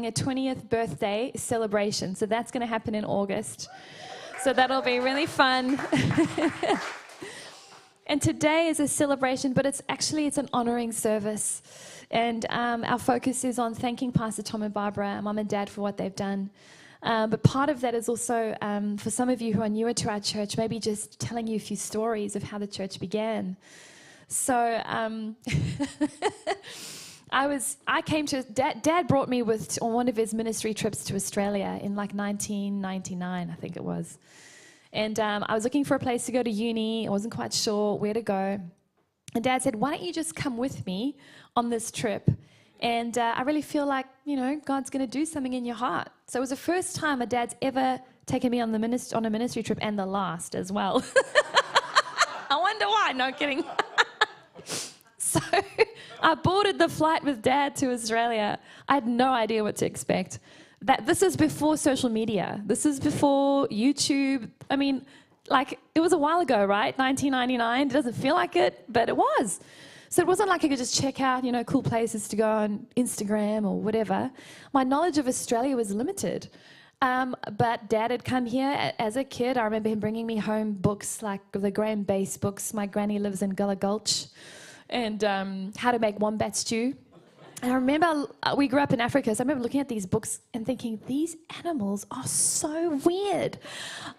a 20th birthday celebration. So that's going to happen in August. So that'll be really fun. And today is a celebration, but it's an honoring service. And our focus is on thanking Pastor Tom and Barbara, Mum and Dad, for what they've done. But part of that is also, for some of you who are newer to our church, maybe just telling you a few stories of how the church began. So Dad brought me on one of his ministry trips to Australia in like 1999, I think it was. And I was looking for a place to go to uni. I wasn't quite sure where to go. And Dad said, why don't you just come with me on this trip? And I really feel like, God's going to do something in your heart. So it was the first time my dad's ever taken me on a ministry trip, and the last as well. I wonder why. No kidding. So I boarded the flight with Dad to Australia. I had no idea what to expect. This is before social media. This is before YouTube. I mean, it was a while ago, right? 1999. It doesn't feel like it, but it was. So it wasn't like I could just check out, cool places to go on Instagram or whatever. My knowledge of Australia was limited. But Dad had come here as a kid. I remember him bringing me home books like the Graham Base books. My granny lives in Gullah Gulch. And how to make wombat stew. And I remember we grew up in Africa, so I remember looking at these books and thinking, these animals are so weird.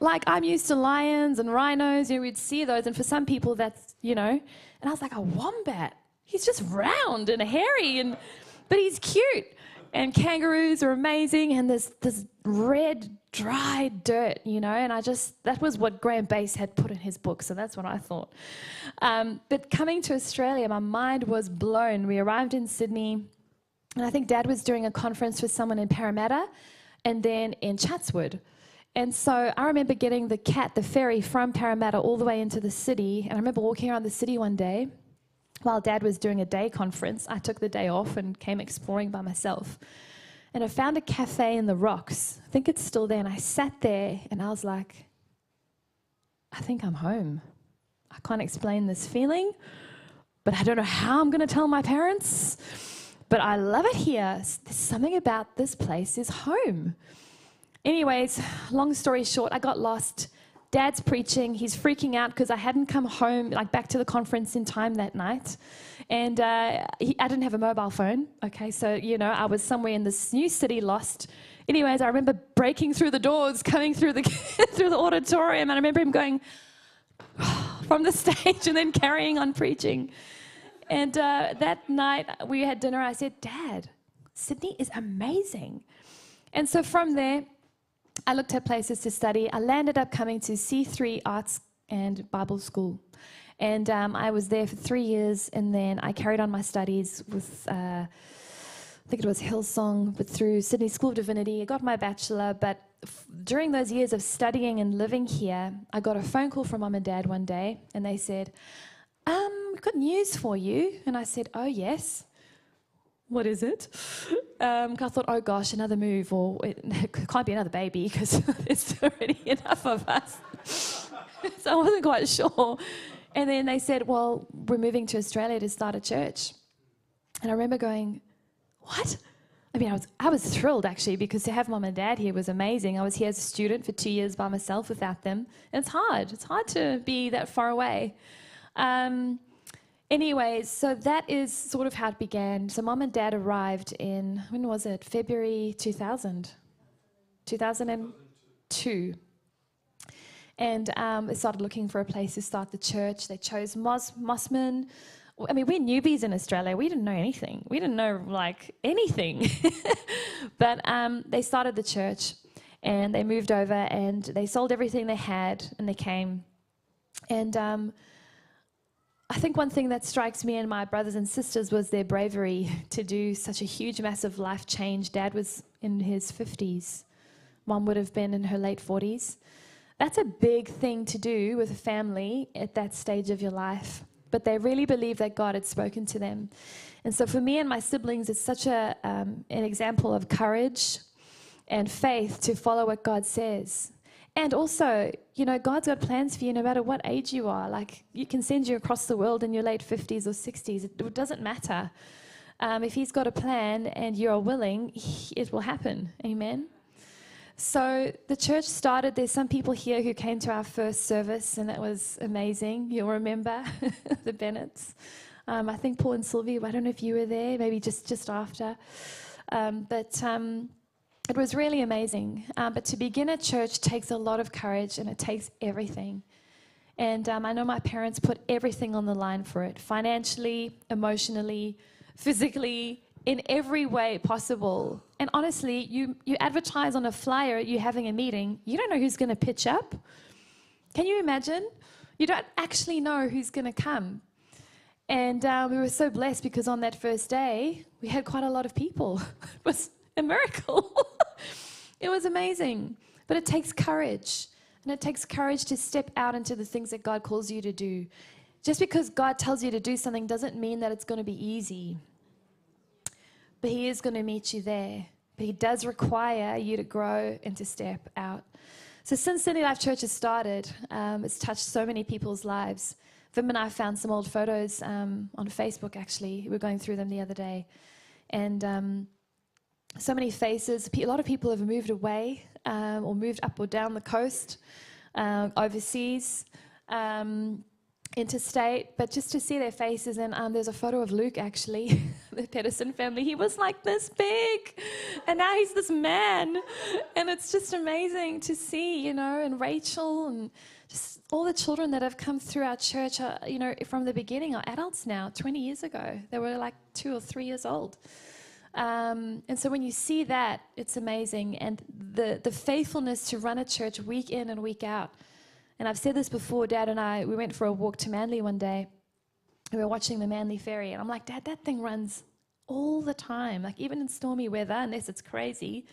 Like, I'm used to lions and rhinos, we'd see those, and for some people that's, and I was like, a wombat? He's just round and hairy, but he's cute. And kangaroos are amazing, and there's this red, dry dirt, and that was what Graham Base had put in his book, so that's what I thought. But coming to Australia, my mind was blown. We arrived in Sydney, and I think Dad was doing a conference with someone in Parramatta and then in Chatswood. And so I remember getting the ferry from Parramatta all the way into the city, and I remember walking around the city one day while Dad was doing a day conference. I took the day off and came exploring by myself. And I found a cafe in the Rocks. I think it's still there. And I sat there and I was like, I think I'm home. I can't explain this feeling, but I don't know how I'm going to tell my parents. But I love it here. There's something about this place is home. Anyways, long story short, I got lost. Dad's preaching. He's freaking out because I hadn't come home, back to the conference in time that night. And I didn't have a mobile phone. Okay, so, I was somewhere in this new city lost. Anyways, I remember breaking through the doors, coming through the through the auditorium, and I remember him going from the stage and then carrying on preaching. And that night we had dinner. I said, Dad, Sydney is amazing. And so from there, I looked at places to study. I landed up coming to C3 Arts and Bible School. And I was there for 3 years, and then I carried on my studies with, I think it was Hillsong, but through Sydney School of Divinity. I got my bachelor, but during those years of studying and living here, I got a phone call from Mum and Dad one day, and they said, we've got news for you. And I said, oh, yes. What is it? I thought, oh gosh, another move, or it can't be another baby because there's already enough of us. So I wasn't quite sure. And then they said, well, we're moving to Australia to start a church. And I remember going, what? I mean, I was thrilled actually, because to have Mum and Dad here was amazing. I was here as a student for 2 years by myself without them. And it's hard. It's hard to be that far away. Anyways, so that is sort of how it began. So Mum and Dad arrived in, when was it? February 2000? 2002. And they started looking for a place to start the church. They chose Mossman. I mean, we're newbies in Australia. We didn't know anything. We didn't know, anything. But they started the church, and they moved over, and they sold everything they had, and they came. And I think one thing that strikes me and my brothers and sisters was their bravery to do such a huge, massive life change. Dad was in his 50s. Mom would have been in her late 40s. That's a big thing to do with a family at that stage of your life. But they really believed that God had spoken to them. And so for me and my siblings, it's such an example of courage and faith to follow what God says. And also, God's got plans for you no matter what age you are. You can send you across the world in your late 50s or 60s. It doesn't matter. If he's got a plan and you are willing, it will happen. Amen. So the church started. There's some people here who came to our first service, and that was amazing. You'll remember the Bennetts. I think Paul and Sylvie, I don't know if you were there, maybe just after. But it was really amazing. But to begin a church takes a lot of courage, and it takes everything. And I know my parents put everything on the line for it, financially, emotionally, physically, in every way possible. And honestly, you advertise on a flyer, you're having a meeting, you don't know who's going to pitch up. Can you imagine? You don't actually know who's going to come. And we were so blessed because on that first day, we had quite a lot of people. It was a miracle. It was amazing. But it takes courage. And it takes courage to step out into the things that God calls you to do. Just because God tells you to do something doesn't mean that it's going to be easy. But he is going to meet you there. But he does require you to grow and to step out. So since City Life Church has started, it's touched so many people's lives. Vim and I found some old photos on Facebook, actually. We were going through them the other day. And so many faces. A lot of people have moved away or moved up or down the coast, overseas, interstate. But just to see their faces, and there's a photo of Luke, actually, the Pedersen family. He was like this big, and now he's this man. And it's just amazing to see, you know, and Rachel and just all the children that have come through our church, are, you know, from the beginning are adults now. 20 years ago, they were like 2 or 3 years old. And so when you see that, it's amazing. And the faithfulness to run a church week in and week out. And I've said this before, Dad and I, we went for a walk to Manly one day. We were watching the Manly ferry. And I'm like, Dad, that thing runs all the time. Like even in stormy weather, unless it's crazy,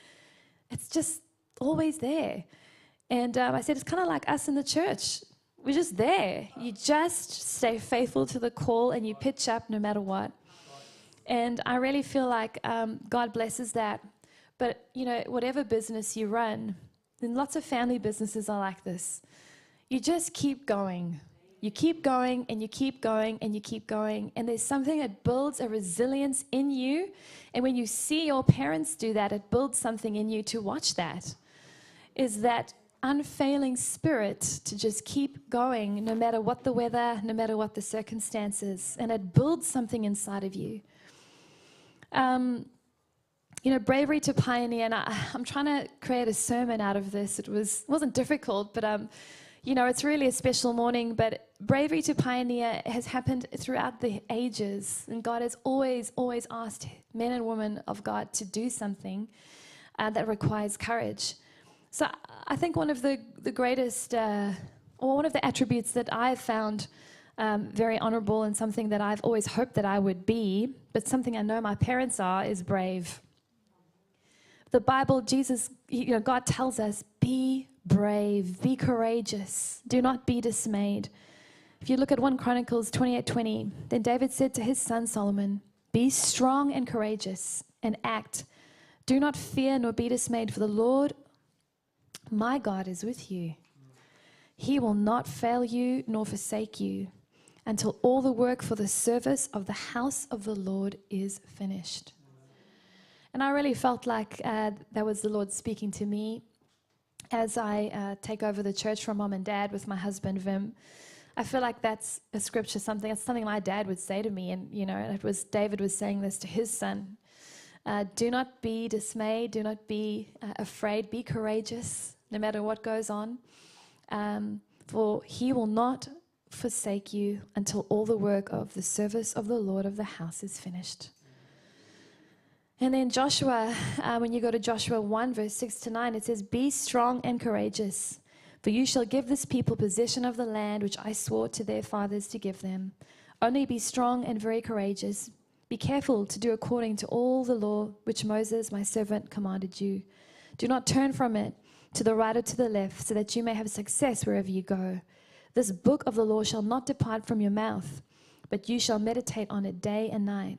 it's just always there. And I said, it's kind of like us in the church. We're just there. You just stay faithful to the call and you pitch up no matter what. And I really feel like God blesses that. But, you know, whatever business you run, and lots of family businesses are like this, you just keep going. You keep going and you keep going and you keep going. And there's something that builds a resilience in you. And when you see your parents do that, it builds something in you to watch that. Is that unfailing spirit to just keep going no matter what the weather, no matter what the circumstances. And it builds something inside of you. You know, bravery to pioneer, and I'm trying to create a sermon out of this. It wasn't difficult, but you know, it's really a special morning. But bravery to pioneer has happened throughout the ages, and God has always asked men and women of God to do something that requires courage. So I think one of the greatest, or one of the attributes that I've found very honorable, and something that I've always hoped that I would be, but something I know my parents are, is brave. The Bible, Jesus, you know, God tells us, be brave, be courageous, do not be dismayed. If you look at 1 Chronicles 28:20, then David said to his son Solomon, be strong and courageous and act. Do not fear nor be dismayed, for the Lord, my God, is with you. He will not fail you nor forsake you until all the work for the service of the house of the Lord is finished. And I really felt like that was the Lord speaking to me as I take over the church from Mom and Dad with my husband, Vim. I feel like that's a scripture, something my dad would say to me. And, you know, it was David was saying this to his son. Do not be dismayed. Do not be afraid. Be courageous, no matter what goes on. For he will not forsake you until all the work of the service of the Lord of the house is finished. And then Joshua, when you go to Joshua 1, verse 6-9, it says, be strong and courageous, for you shall give this people possession of the land which I swore to their fathers to give them. Only be strong and very courageous. Be careful to do according to all the law which Moses, my servant, commanded you. Do not turn from it to the right or to the left, so that you may have success wherever you go. This book of the law shall not depart from your mouth, but you shall meditate on it day and night,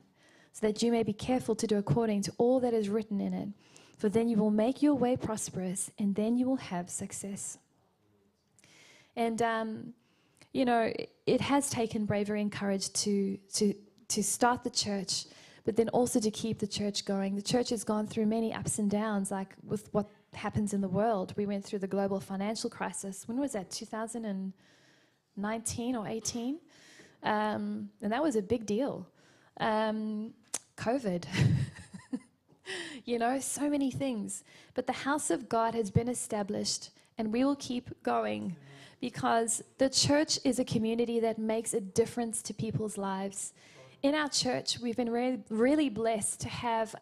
so that you may be careful to do according to all that is written in it. For then you will make your way prosperous, and then you will have success. And, you know, it has taken bravery and courage to start the church. but then also to keep the church going. The church has gone through many ups and downs, like with what happens in the world. We went through the global financial crisis. When was that? 2019 or 18? And that was a big deal. COVID. You know, so many things. But the house of God has been established, and we will keep going because the church is a community that makes a difference to people's lives. In our church, we've been really blessed to have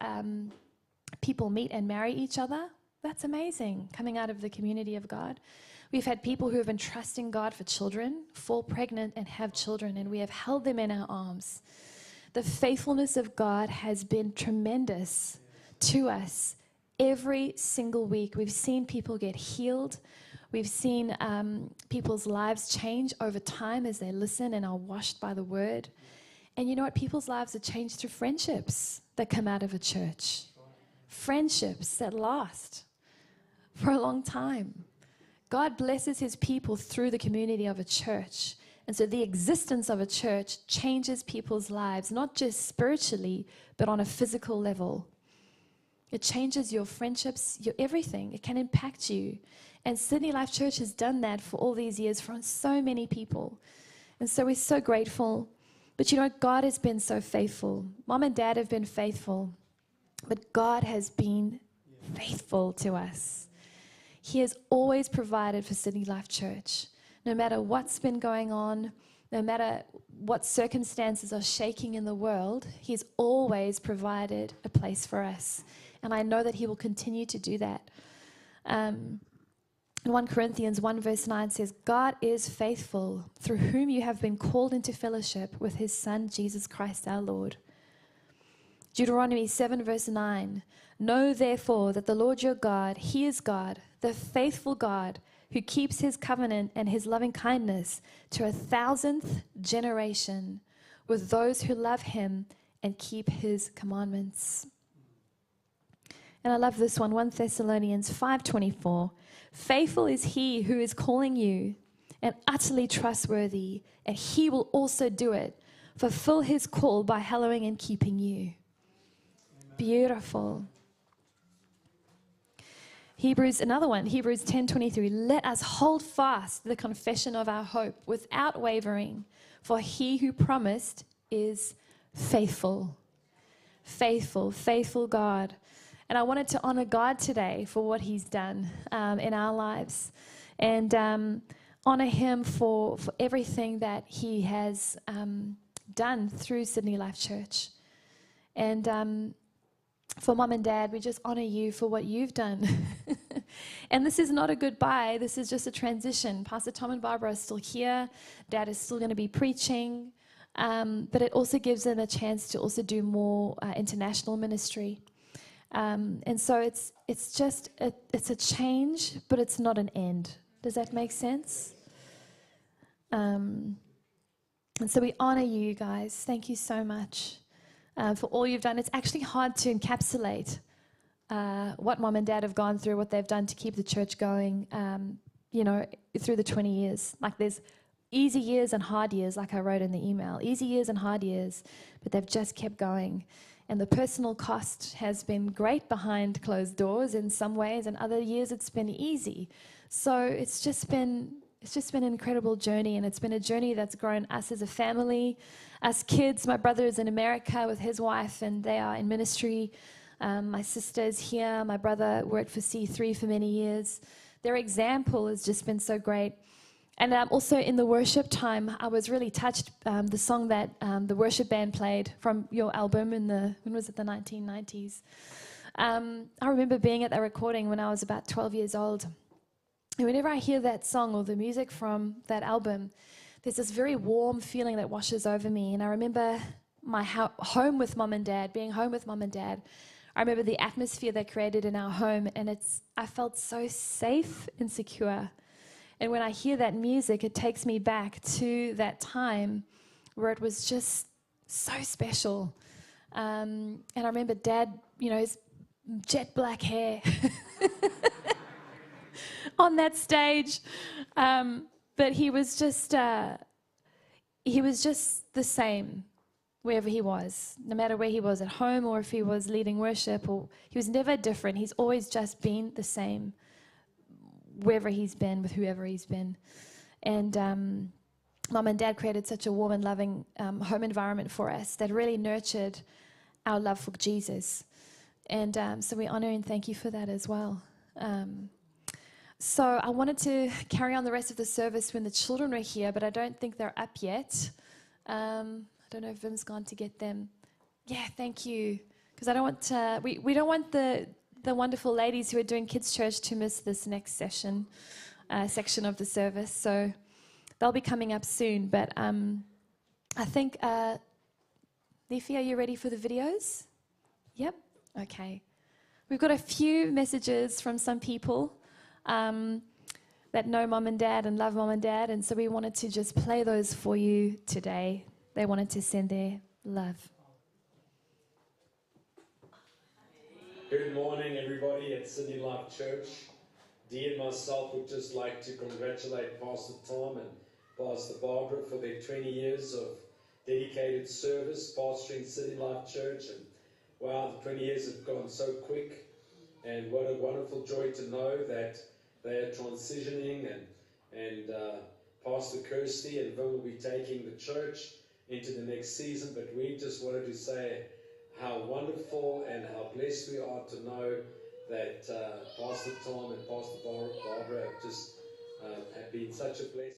people meet and marry each other. That's amazing, coming out of the community of God. We've had people who have been trusting God for children, fall pregnant and have children, and we have held them in our arms. The faithfulness of God has been tremendous to us every single week. We've seen people get healed. We've seen people's lives change over time as they listen and are washed by the word. And you know what? People's lives are changed through friendships that come out of a church. Friendships that last for a long time. God blesses his people through the community of a church. And so the existence of a church changes people's lives, not just spiritually, but on a physical level. It changes your friendships, your everything. It can impact you. And Sydney Life Church has done that for all these years for so many people. And so we're so grateful. But you know, God has been so faithful. Mom and Dad have been faithful. But God has been faithful to us. He has always provided for Sydney Life Church. No matter what's been going on, no matter what circumstances are shaking in the world, he's always provided a place for us. And I know that he will continue to do that. 1 Corinthians 1 verse 9 says, God is faithful, through whom you have been called into fellowship with his Son, Jesus Christ our Lord. Deuteronomy 7 verse 9, know therefore that the Lord your God, he is God, the faithful God, who keeps his covenant and his loving kindness to 1,000th generation with those who love him and keep his commandments. And I love this one, 1 Thessalonians 5:24. Faithful is he who is calling you, and utterly trustworthy, and he will also do it. Fulfill his call by hallowing and keeping you. Amen. Beautiful. Another one, Hebrews 10:23. Let us hold fast the confession of our hope without wavering, for he who promised is faithful. Faithful, faithful God. And I wanted to honor God today for what he's done in our lives, and honor him for everything that he has done through Sydney Life Church. And for Mom and Dad, we just honor you for what you've done. And this is not a goodbye. This is just a transition. Pastor Tom and Barbara are still here. Dad is still going to be preaching. But it also gives them a chance to also do more international ministry. And so it's a change, but it's not an end. Does that make sense? And so we honor you guys. Thank you so much for all you've done. It's actually hard to encapsulate what Mom and Dad have gone through, what they've done to keep the church going, through the 20 years. Like there's easy years and hard years, like I wrote in the email. Easy years and hard years, but they've just kept going. And the personal cost has been great behind closed doors in some ways, and other years it's been easy. So it's just been an incredible journey, and it's been a journey that's grown us as a family, us kids. My brother is in America with his wife, and they are in ministry. My sister's here. My brother worked for C3 for many years. Their example has just been so great. And also in the worship time, I was really touched. The song that the worship band played from your album in when was it, the 1990s? I remember being at that recording when I was about 12 years old. And whenever I hear that song or the music from that album, there's this very warm feeling that washes over me. And I remember my home with Mom and Dad, being home with Mom and Dad. I remember the atmosphere they created in our home, and I felt so safe and secure. And when I hear that music, it takes me back to that time where it was just so special. And I remember Dad, his jet black hair on that stage. But he was just the same. wherever he was, no matter where he was, at home or if he was leading worship, or he was never different. He's always just been the same wherever he's been, with whoever he's been. And Mum and Dad created such a warm and loving home environment for us that really nurtured our love for Jesus. And so we honor and thank you for that as well. So I wanted to carry on the rest of the service when the children were here, but I don't think they're up yet. I don't know if Vim's gone to get them. Yeah, thank you. Because I don't want we don't want the wonderful ladies who are doing kids' church to miss this next section of the service. So they'll be coming up soon. But I think, Leafy, are you ready for the videos? Yep. Okay. We've got a few messages from some people that know Mum and Dad and love Mum and Dad, and so we wanted to just play those for you today. They wanted to send their love. Good morning, everybody at City Life Church. Dee and myself would just like to congratulate Pastor Tom and Pastor Barbara for their 20 years of dedicated service pastoring City Life Church. And wow, the 20 years have gone so quick, and what a wonderful joy to know that they are transitioning, and Pastor Kirsty and Vim will be taking the church into the next season. But we just wanted to say how wonderful and how blessed we are to know that Pastor Tom and Pastor Barbara have just have been such a blessing.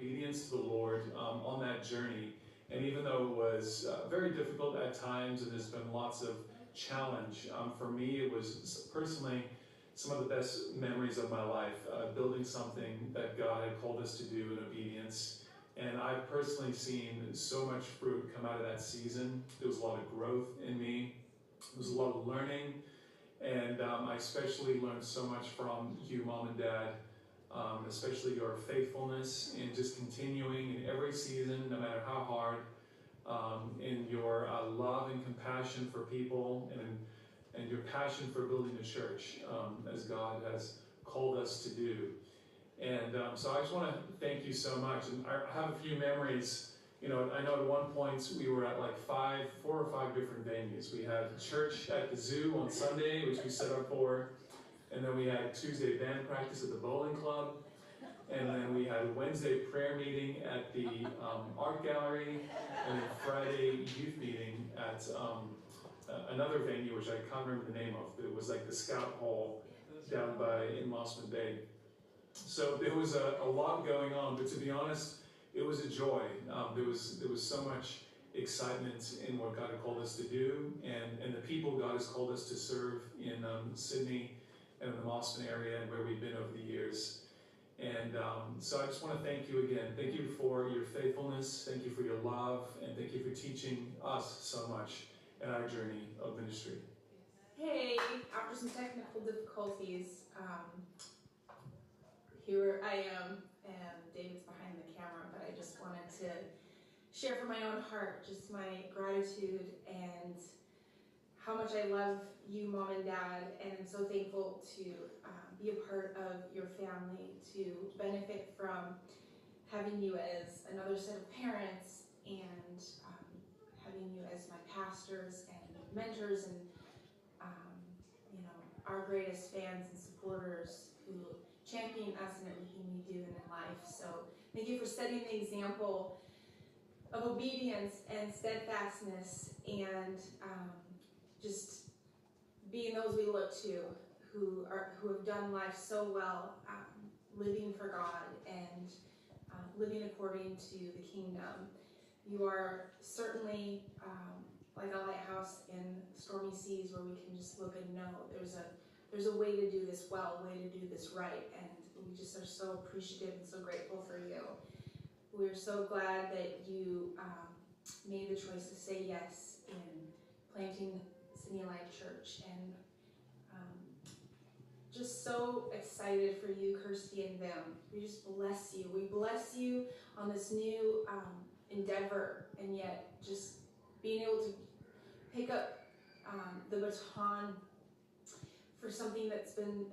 obedience to the Lord on that journey. And even though it was very difficult at times, and there's been lots of challenge, for me it was personally some of the best memories of my life, building something that God had called us to do in obedience. And I've personally seen so much fruit come out of that season. There was a lot of growth in me. There was a lot of learning. And I especially learned so much from you, Mom and Dad, especially your faithfulness in just continuing in every season, no matter how hard, in your love and compassion for people, and your passion for building a church, as God has called us to do. And so I just want to thank you so much. And I have a few memories. You know, I know at one point we were at like 4 or 5 different venues. We had church at the zoo on Sunday, which we set up for. And then we had Tuesday band practice at the bowling club. And then we had a Wednesday prayer meeting at the art gallery. And then Friday youth meeting at another venue, which I can't remember the name of, but it was like the Scout Hall down in Mossman Bay. So there was a lot going on, but to be honest, it was a joy. There was so much excitement in what God had called us to do, and the people God has called us to serve in Sydney and in the Mossman area, and where we've been over the years. And so I just want to thank you again. Thank you for your faithfulness. Thank you for your love, and thank you for teaching us so much in our journey of ministry. Hey, after some technical difficulties, here I am, and David's behind the camera, but I just wanted to share from my own heart just my gratitude and how much I love you, Mom and Dad, and I'm so thankful to be a part of your family, to benefit from having you as another set of parents, and having you as my pastors and mentors, and our greatest fans and supporters who champion us in everything we do in life. So thank you for setting the example of obedience and steadfastness, and just being those we look to, who have done life so well, living for God and living according to the kingdom. You are certainly like a lighthouse in stormy seas, where we can just look and know there's a way to do this well, a way to do this right, and we just are so appreciative and so grateful for you. We're so glad that you made the choice to say yes in planting Sydney Life Church, and just so excited for you, Kirsty, and them. We just bless you. We bless you on this new endeavor, and yet just being able to pick up the baton for something that's been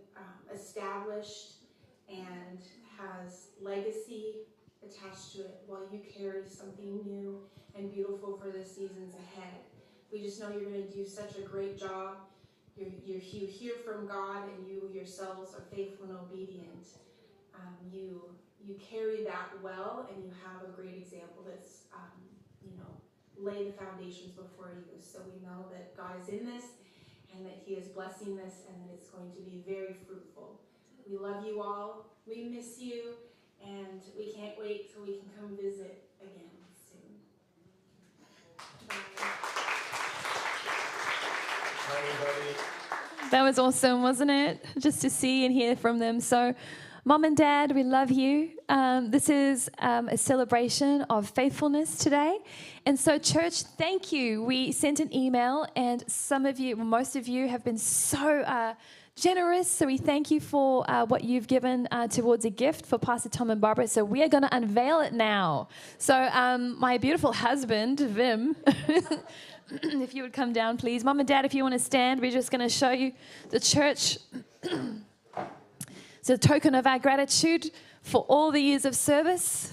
established and has legacy attached to it, while you carry something new and beautiful for the seasons ahead. We just know you're going to do such a great job. You hear from God, and you yourselves are faithful and obedient. You carry that well, and you have a great example that's lay the foundations before you. So we know that God is in this, and that He is blessing this, and that it's going to be very fruitful. We love you all. We miss you, and we can't wait till we can come visit again soon. Bye. Hi, everybody. That was awesome, wasn't it? Just to see and hear from them. So, Mom and Dad, we love you. This is a celebration of faithfulness today. And so, church, thank you. We sent an email, and most of you have been so generous. So we thank you for what you've given towards a gift for Pastor Tom and Barbara. So we are going to unveil it now. So my beautiful husband, Vim, if you would come down, please. Mom and Dad, if you want to stand, we're just going to show you the church. It's a token of our gratitude for all the years of service.